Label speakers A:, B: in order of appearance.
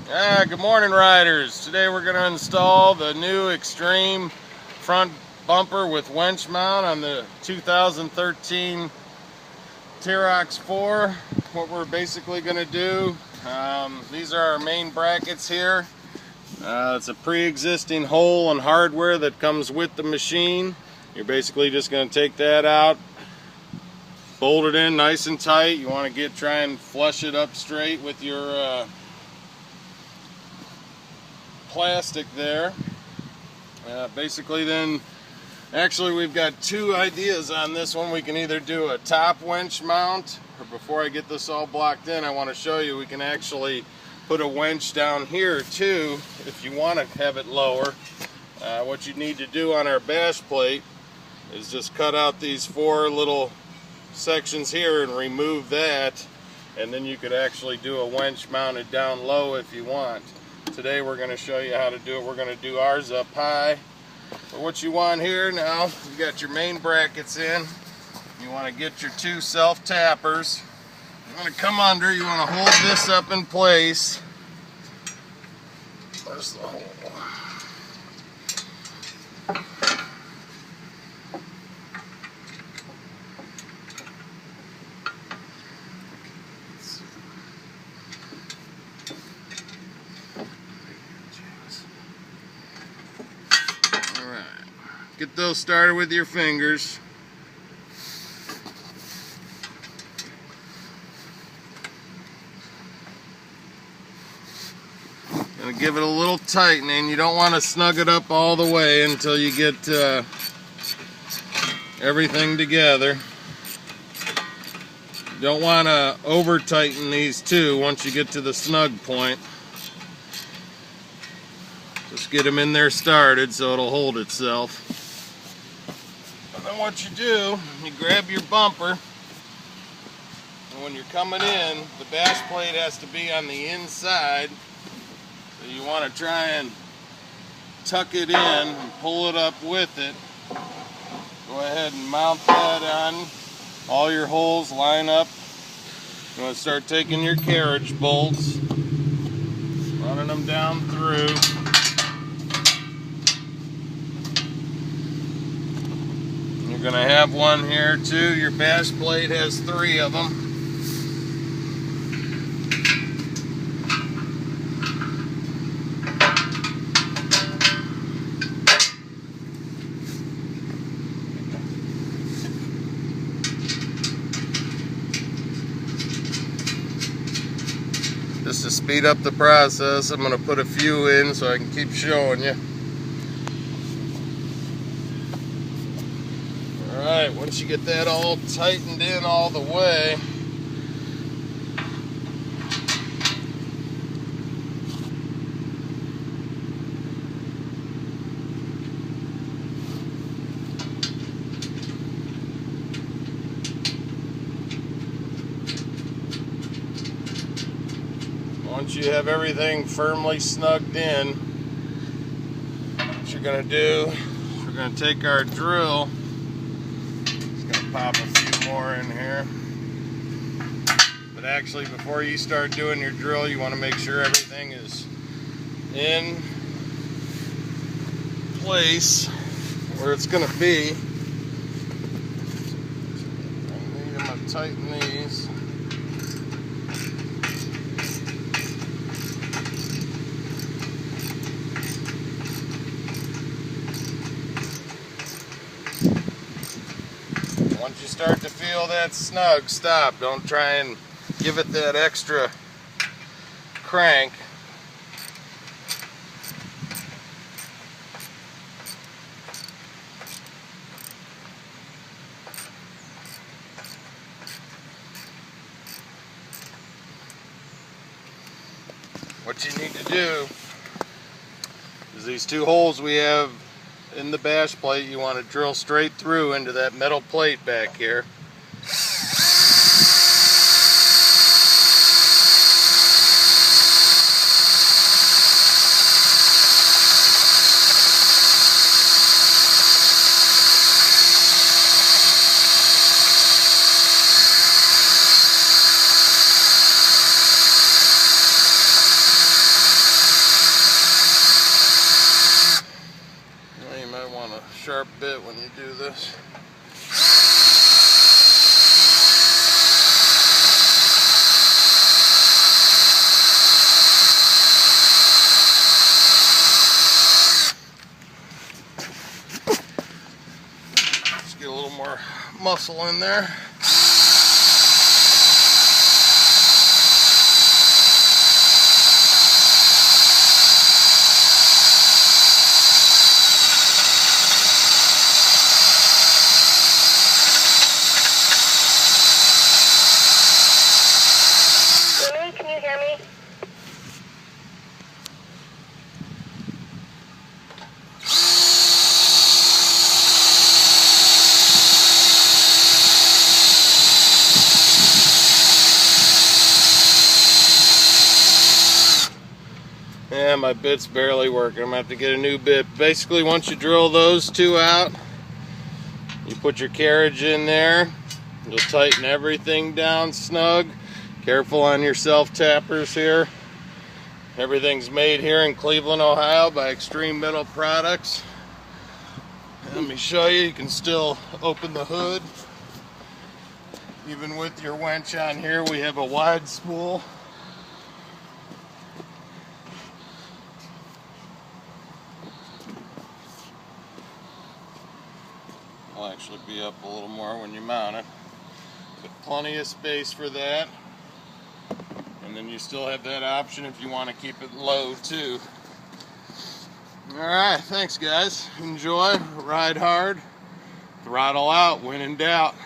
A: Good morning, riders. Today we're going to install the new Extreme front bumper with winch mount on the 2013 Teryx 4. What we're basically going to do, these are our main brackets here. It's a pre-existing hole and hardware that comes with the machine. You're basically just going to take that out, bolt it in nice and tight. You want to try and flush it up straight with your plastic there. Basically then, actually we've got two ideas on this one. We can either do a top winch mount, or before I get this all blocked in, I want to show you we can actually put a winch down here too if you want to have it lower. What you need to do on our bash plate is just cut out these four little sections here and remove that, and then you could actually do a winch mounted down low if you want. Today we're going to show you how to do it. We're going to do ours up high. But what you want here now, you got your main brackets in. You want to get your two self-tappers. You want to come under, you want to hold this up in place. There's the hole. Get those started with your fingers. Gonna give it a little tightening. You don't want to snug it up all the way until you get everything together. You don't want to over tighten these two once you get to the snug point. Just get them in there started so it'll hold itself. And then what you do, you grab your bumper, and when you're coming in, the bash plate has to be on the inside. So you want to try and tuck it in and pull it up with it. Go ahead and mount that on. All your holes line up. You want to start taking your carriage bolts, running them down through. You're going to have one here too. Your bash plate has three of them. Just to speed up the process, I'm going to put a few in so I can keep showing you. Alright, once you get that all tightened in all the way, once you have everything firmly snugged in, what you're going to do, we're going to take our drill. Pop a few more in here. But actually, before you start doing your drill, you want to make sure everything is in place where it's going to be. I'm going to tighten these. Once you start to feel that snug, stop. Don't try and give it that extra crank. What you need to do is these two holes we have in the bash plate, you want to drill straight through into that metal plate back here. sharp bit when you do this. Just get a little more muscle in there.
B: Can you hear me?
A: Yeah, my bit's barely working. I'm gonna have to get a new bit. Basically, once you drill those two out, you put your carriage in there. You'll tighten everything down snug. Careful on your self-tappers here. Everything's made here in Cleveland, Ohio by Extreme Metal Products. Let me show you. You can still open the hood. Even with your winch on here, we have a wide spool. It'll actually be up a little more when you mount it. But plenty of space for that. And then you still have that option if you want to keep it low too. Alright, thanks guys. Enjoy, ride hard, throttle out when in doubt.